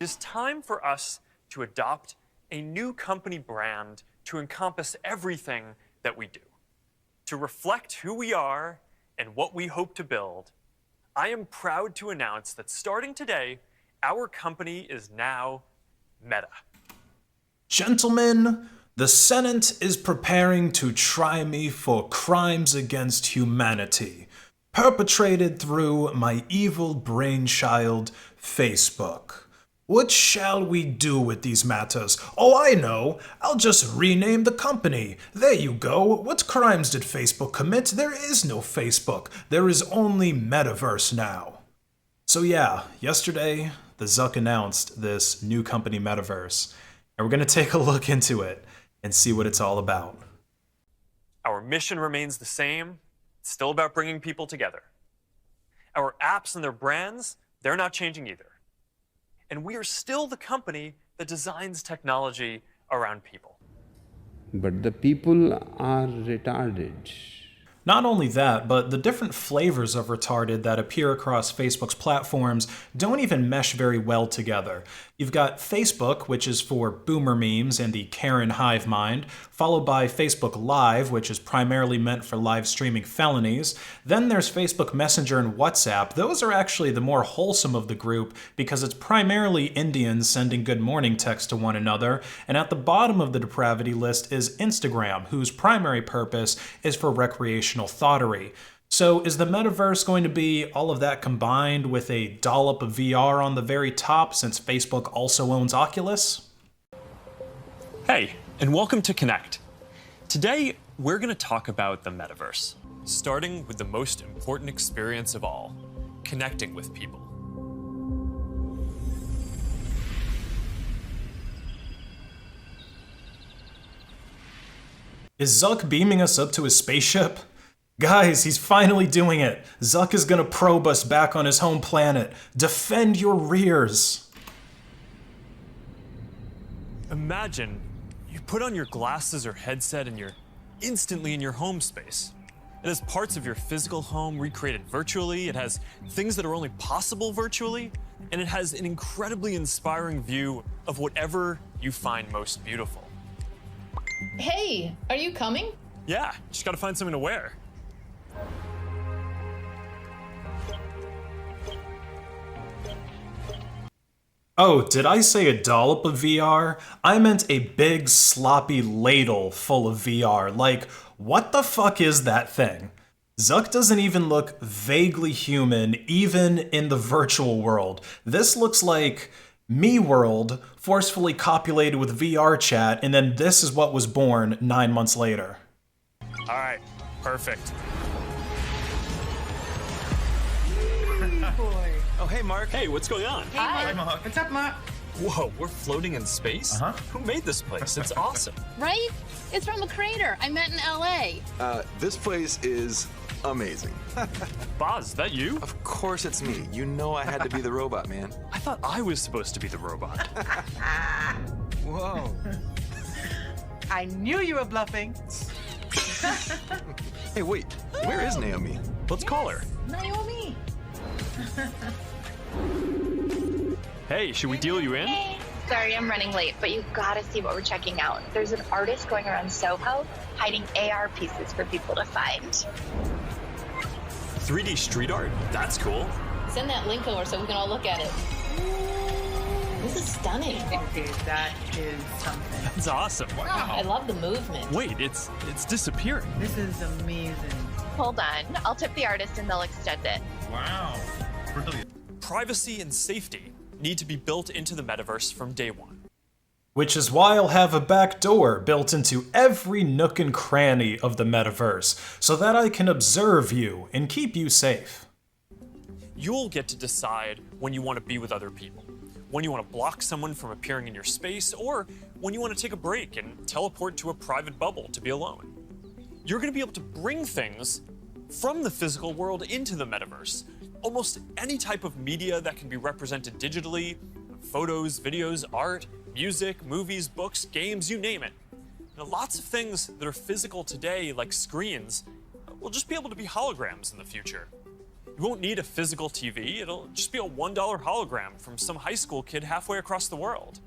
It is time for us to adopt a new company brand to encompass everything that we do. To reflect who we are and what we hope to build, I am proud to announce that starting today, our company is now Meta. Gentlemen, the Senate is preparing to try me for crimes against humanity, perpetrated through my evil brainchild, Facebook. What shall we do with these matters? Oh, I know. I'll just rename the company. There you go. What crimes did Facebook commit? There is no Facebook. There is only Metaverse now. So yeah, yesterday, the Zuck announced this new company, Metaverse, and we're going to take a look into it and see what it's all about. Our mission remains the same. It's still about bringing people together. Our apps and their brands, they're not changing either. And we are still the company that designs technology around people. But the people are retarded. Not only that, but the different flavors of retarded that appear across Facebook's platforms don't even mesh very well together. You've got Facebook, which is for boomer memes and the Karen hive mind, followed by Facebook Live, which is primarily meant for live streaming felonies. Then there's Facebook Messenger and WhatsApp. Those are actually the more wholesome of the group because it's primarily Indians sending good morning texts to one another. And at the bottom of the depravity list is Instagram, whose primary purpose is for recreational thoughtery. So is the Metaverse going to be all of that combined with a dollop of VR on the very top since Facebook also owns Oculus? Hey, and welcome to Connect. Today, we're going to talk about the Metaverse, starting with the most important experience of all, connecting with people. Is Zuck beaming us up to his spaceship? Guys, he's finally doing it. Zuck is gonna probe us back on his home planet. Defend your rears. Imagine you put on your glasses or headset and you're instantly in your home space. It has parts of your physical home recreated virtually, it has things that are only possible virtually, and it has an incredibly inspiring view of whatever you find most beautiful. Hey, are you coming? Yeah, just gotta find something to wear. Oh, did I say a dollop of VR? I meant a big sloppy ladle full of VR. Like, what the fuck is that thing? Zuck doesn't even look vaguely human, even in the virtual world. This looks like Me World forcefully copulated with VR chat, and then this is what was born 9 months later. All right, perfect. Boy. Oh, hey, Mark. Hey, what's going on? Hi. Mark. What's up, Mark? Whoa, we're floating in space? Uh-huh. Who made this place? It's awesome. Right? It's from a creator I met in LA. This place is amazing. Boz, is that you? Of course it's me. You know I had to be the robot, man. I thought I was supposed to be the robot. Whoa. I knew you were bluffing. Hey, wait. Where is Naomi? Let's call her. Naomi. Hey, should we deal you in? Sorry, I'm running late, but you've got to see what we're checking out. There's an artist going around Soho hiding AR pieces for people to find. 3D street art? That's cool. Send that link over so we can all look at it. This is stunning. Okay, that is something. That's awesome. I love the movement. Wait, it's disappearing. This is amazing. Hold on, I'll tip the artist and they'll extend it. Wow. Brilliant. Privacy and safety need to be built into the metaverse from day one. Which is why I'll have a back door built into every nook and cranny of the metaverse, so that I can observe you and keep you safe. You'll get to decide when you want to be with other people, when you want to block someone from appearing in your space, or when you want to take a break and teleport to a private bubble to be alone. You're going to be able to bring things from the physical world into the metaverse. Almost any type of media that can be represented digitally, photos, videos, art, music, movies, books, games, you name it. Now, lots of things that are physical today, like screens, will just be able to be holograms in the future. You won't need a physical TV, it'll just be a $1 hologram from some high school kid halfway across the world.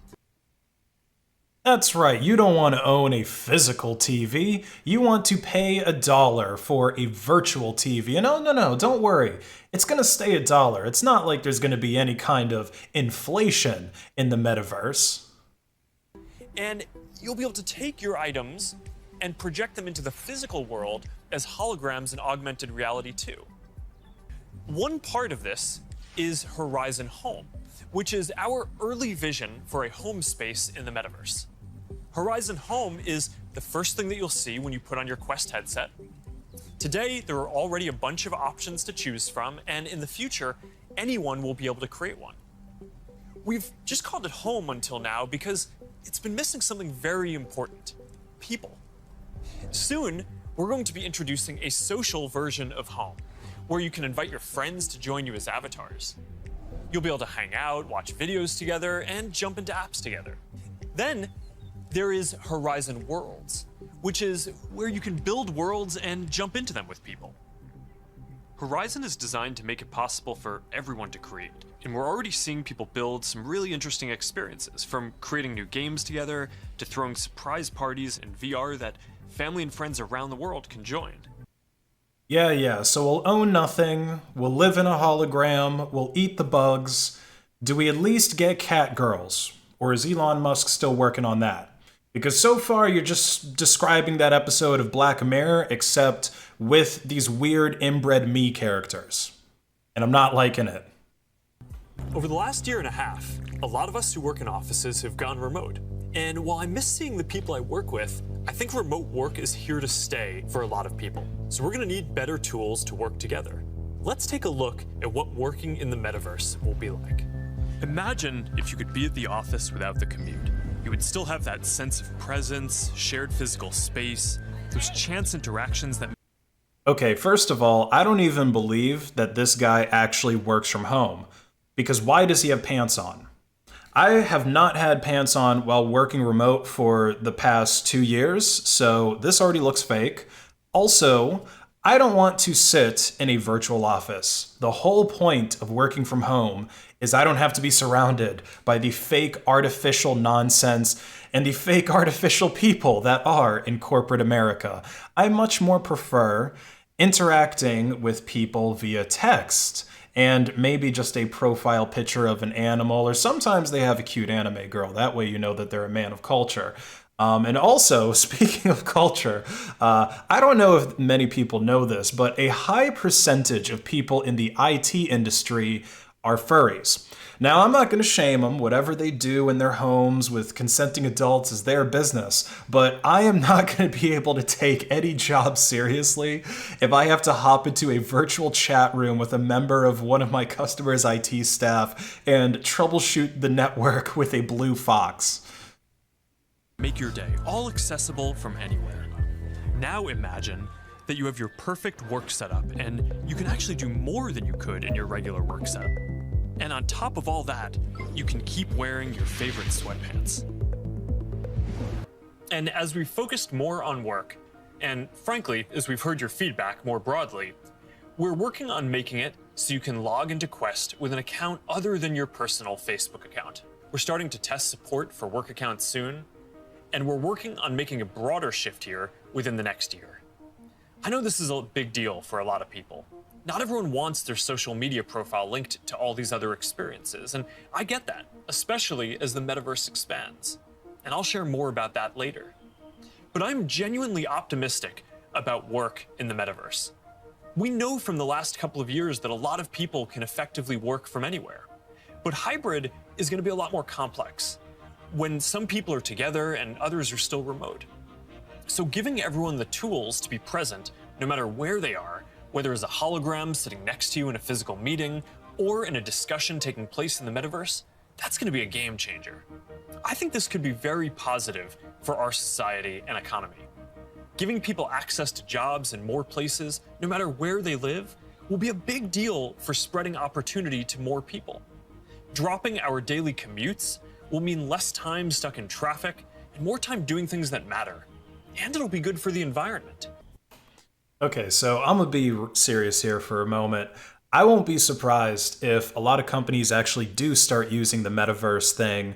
That's right, you don't want to own a physical TV, you want to pay $1 for a virtual TV. And no, don't worry, it's going to stay $1. It's not like there's going to be any kind of inflation in the metaverse. And you'll be able to take your items and project them into the physical world as holograms in augmented reality too. One part of this is Horizon Home, which is our early vision for a home space in the metaverse. Horizon Home is the first thing that you'll see when you put on your Quest headset. Today, there are already a bunch of options to choose from, and in the future, anyone will be able to create one. We've just called it Home until now because it's been missing something very important: people. Soon, we're going to be introducing a social version of Home, where you can invite your friends to join you as avatars. You'll be able to hang out, watch videos together, and jump into apps together. Then, there is Horizon Worlds, which is where you can build worlds and jump into them with people. Horizon is designed to make it possible for everyone to create, and we're already seeing people build some really interesting experiences, from creating new games together to throwing surprise parties in VR that family and friends around the world can join. Yeah, so we'll own nothing, we'll live in a hologram, we'll eat the bugs. Do we at least get cat girls? Or is Elon Musk still working on that? Because so far you're just describing that episode of Black Mirror, except with these weird inbred me characters. And I'm not liking it. Over the last year and a half, a lot of us who work in offices have gone remote. And while I miss seeing the people I work with, I think remote work is here to stay for a lot of people. So we're gonna need better tools to work together. Let's take a look at what working in the metaverse will be like. Imagine if you could be at the office without the commute. You would still have that sense of presence, shared physical space, those chance interactions that... Okay, first of all, I don't even believe that this guy actually works from home. Because why does he have pants on? I have not had pants on while working remote for the past 2 years, so this already looks fake. Also, I don't want to sit in a virtual office. The whole point of working from home is I don't have to be surrounded by the fake artificial nonsense and the fake artificial people that are in corporate America. I much more prefer interacting with people via text and maybe just a profile picture of an animal, or sometimes they have a cute anime girl. That way you know that they're a man of culture. And also, speaking of culture, I don't know if many people know this, but a high percentage of people in the IT industry are furries. Now, I'm not going to shame them. Whatever they do in their homes with consenting adults is their business. But I am not going to be able to take any job seriously if I have to hop into a virtual chat room with a member of one of my customers' IT staff and troubleshoot the network with a blue fox. Make your day all accessible from anywhere. Now imagine that you have your perfect work setup and you can actually do more than you could in your regular work setup. And on top of all that, you can keep wearing your favorite sweatpants. And as we've focused more on work, and frankly, as we've heard your feedback more broadly, we're working on making it so you can log into Quest with an account other than your personal Facebook account. We're starting to test support for work accounts soon, and we're working on making a broader shift here within the next year. I know this is a big deal for a lot of people. Not everyone wants their social media profile linked to all these other experiences, and I get that, especially as the metaverse expands. And I'll share more about that later. But I'm genuinely optimistic about work in the metaverse. We know from the last couple of years that a lot of people can effectively work from anywhere. But hybrid is going to be a lot more complex, when some people are together and others are still remote. So giving everyone the tools to be present, no matter where they are, whether as a hologram sitting next to you in a physical meeting or in a discussion taking place in the metaverse, that's going to be a game changer. I think this could be very positive for our society and economy. Giving people access to jobs in more places, no matter where they live, will be a big deal for spreading opportunity to more people. Dropping our daily commutes will mean less time stuck in traffic and more time doing things that matter. And it'll be good for the environment. Okay, so I'm gonna be serious here for a moment. I won't be surprised if a lot of companies actually do start using the metaverse thing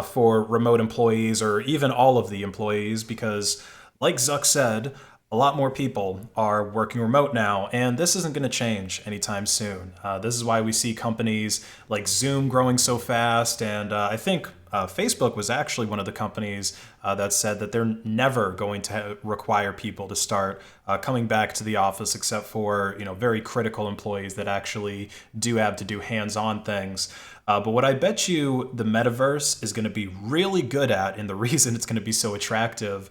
for remote employees or even all of the employees, because like Zuck said, a lot more people are working remote now, and this isn't going to change anytime soon. This is why we see companies like Zoom growing so fast, and I think Facebook was actually one of the companies that said that they're never going to require people to start coming back to the office, except for very critical employees that actually do have to do hands-on things. But what I bet you the metaverse is going to be really good at, and the reason it's going to be so attractive,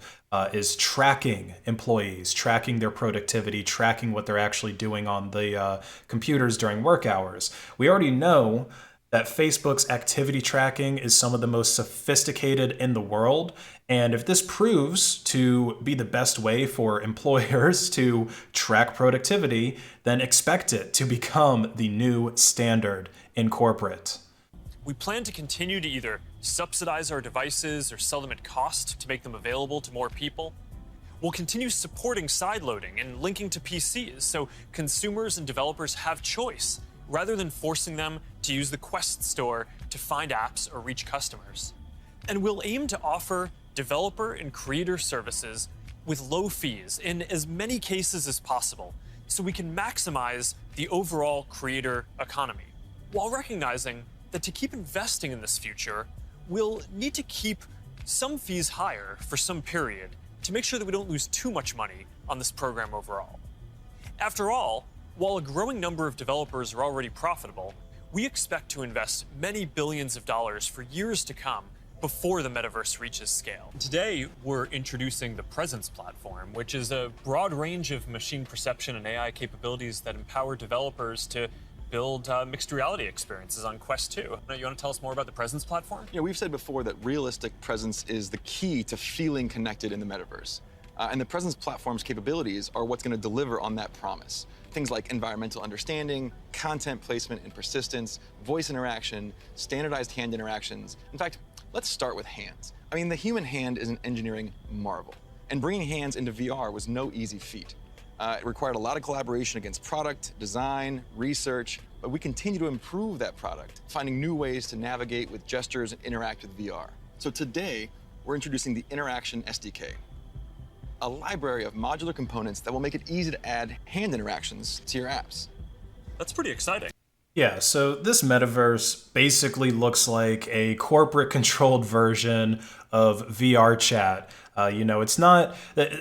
is tracking employees, tracking their productivity, tracking what they're actually doing on the computers during work hours. We already know that Facebook's activity tracking is some of the most sophisticated in the world. And if this proves to be the best way for employers to track productivity, then expect it to become the new standard in corporate. We plan to continue to either subsidize our devices or sell them at cost to make them available to more people. We'll continue supporting sideloading and linking to PCs so consumers and developers have choice, rather than forcing them to use the Quest store to find apps or reach customers. And we'll aim to offer developer and creator services with low fees in as many cases as possible, so we can maximize the overall creator economy, while recognizing that to keep investing in this future, we'll need to keep some fees higher for some period to make sure that we don't lose too much money on this program overall. After all, while a growing number of developers are already profitable, we expect to invest many billions of dollars for years to come before the metaverse reaches scale. Today, we're introducing the Presence platform, which is a broad range of machine perception and AI capabilities that empower developers to build mixed reality experiences on Quest 2. You want to tell us more about the Presence platform? Yeah, we've said before that realistic presence is the key to feeling connected in the metaverse. And the Presence platform's capabilities are what's going to deliver on that promise. Things like environmental understanding, content placement and persistence, voice interaction, standardized hand interactions. In fact, let's start with hands. I mean, the human hand is an engineering marvel, and bringing hands into VR was no easy feat. It required a lot of collaboration against product, design, research, but we continue to improve that product, finding new ways to navigate with gestures and interact with VR. So today, we're introducing the Interaction SDK, a library of modular components that will make it easy to add hand interactions to your apps. That's pretty exciting. Yeah, so this metaverse basically looks like a corporate-controlled version of VR chat. It's not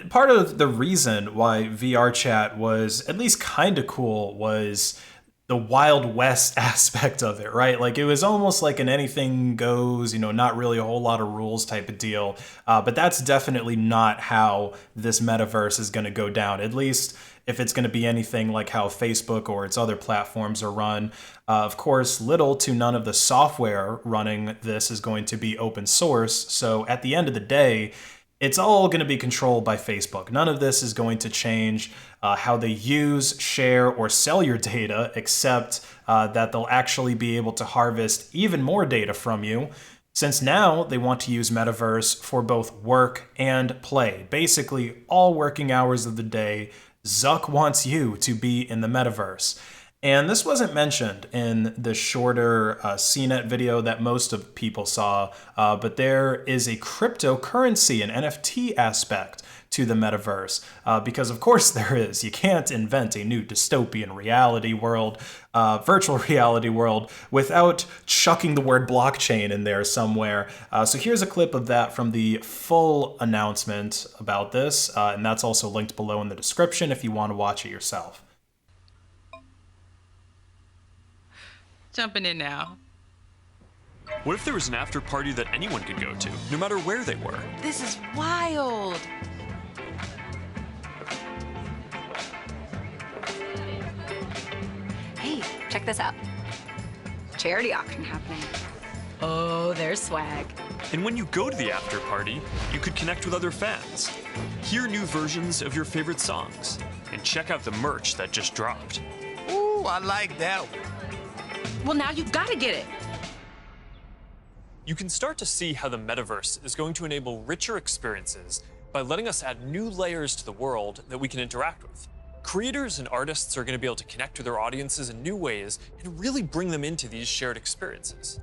part of the reason why VR chat was at least kind of cool was the Wild West aspect of it, right? Like it was almost like an anything goes, not really a whole lot of rules type of deal. But that's definitely not how this metaverse is going to go down, at least if it's going to be anything like how Facebook or its other platforms are run. Of course, little to none of the software running this is going to be open source. So at the end of the day, it's all going to be controlled by Facebook. None of this is going to change how they use, share, or sell your data, except that they'll actually be able to harvest even more data from you, since now they want to use Metaverse for both work and play. Basically, all working hours of the day, Zuck wants you to be in the Metaverse. And this wasn't mentioned in the shorter CNET video that most of people saw, but there is a cryptocurrency, an NFT aspect to the Metaverse, because of course there is. You can't invent a new dystopian reality world, virtual reality world, without chucking the word blockchain in there somewhere. So here's a clip of that from the full announcement about this, and that's also linked below in the description if you want to watch it yourself. Jumping in now. What if there was an after party that anyone could go to, no matter where they were? This is wild. Hey, check this out. Charity auction happening. Oh, there's swag. And when you go to the after party, you could connect with other fans, hear new versions of your favorite songs, and check out the merch that just dropped. Ooh, I like that one. Well, now you've got to get it. You can start to see how the metaverse is going to enable richer experiences by letting us add new layers to the world that we can interact with. Creators and artists are going to be able to connect with their audiences in new ways and really bring them into these shared experiences.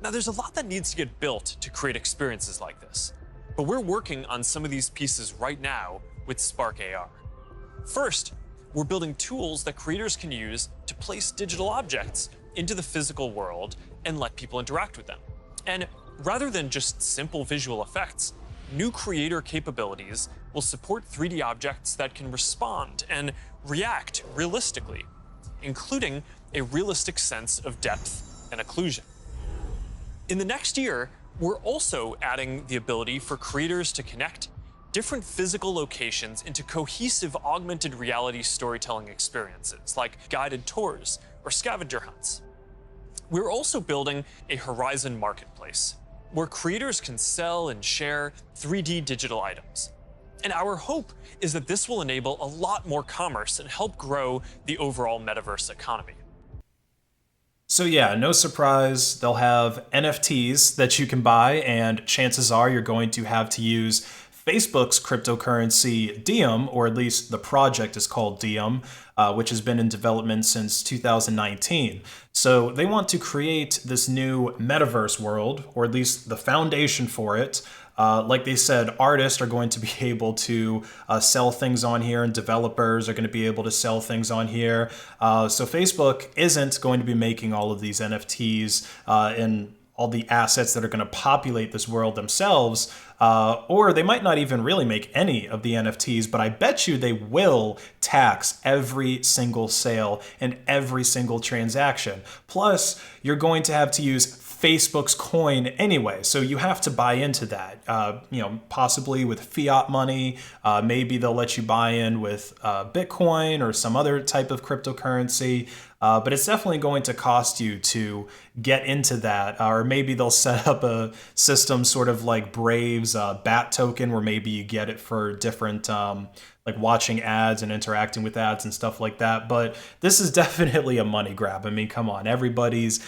Now, there's a lot that needs to get built to create experiences like this, but we're working on some of these pieces right now with Spark AR. First, we're building tools that creators can use to place digital objects into the physical world and let people interact with them. And rather than just simple visual effects, new creator capabilities will support 3D objects that can respond and react realistically, including a realistic sense of depth and occlusion. In the next year, we're also adding the ability for creators to connect different physical locations into cohesive augmented reality storytelling experiences, like guided tours or scavenger hunts. We're also building a Horizon marketplace, where creators can sell and share 3D digital items. And our hope is that this will enable a lot more commerce and help grow the overall metaverse economy. So yeah, no surprise, they'll have NFTs that you can buy, and chances are you're going to have to use Facebook's cryptocurrency Diem, or at least the project is called Diem, which has been in development since 2019. So they want to create this new metaverse world, or at least the foundation for it. Like they said, artists are going to be able to sell things on here, and developers are going to be able to sell things on here. So Facebook isn't going to be making all of these NFTs and all the assets that are going to populate this world themselves, or they might not even really make any of the NFTs, but I bet you they will tax every single sale and every single transaction. Plus, you're going to have to use Facebook's coin anyway, so you have to buy into that. Possibly with fiat money, maybe they'll let you buy in with Bitcoin or some other type of cryptocurrency. But it's definitely going to cost you to get into that, or maybe they'll set up a system sort of like Brave's BAT token, where maybe you get it for different, like watching ads and interacting with ads and stuff like that. But this is definitely a money grab. I mean, come on, everybody's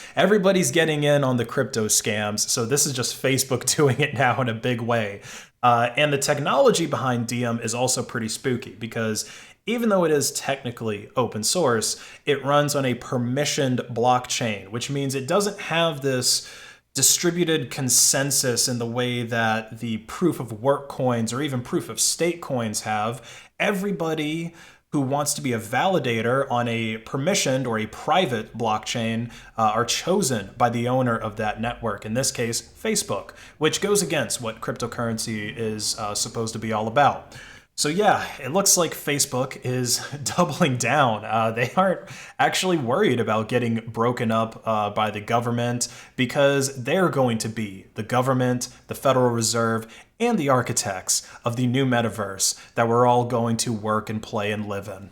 getting in on the crypto scams, so this is just Facebook doing it now in a big way. And the technology behind Diem is also pretty spooky, because even though it is technically open source, it runs on a permissioned blockchain, which means it doesn't have this distributed consensus in the way that the proof of work coins or even proof of stake coins have. Everybody who wants to be a validator on a permissioned or a private blockchain are chosen by the owner of that network, in this case, Facebook, which goes against what cryptocurrency is supposed to be all about. So yeah, it looks like Facebook is doubling down. They aren't actually worried about getting broken up by the government, because they're going to be the government, the Federal Reserve, and the architects of the new metaverse that we're all going to work and play and live in.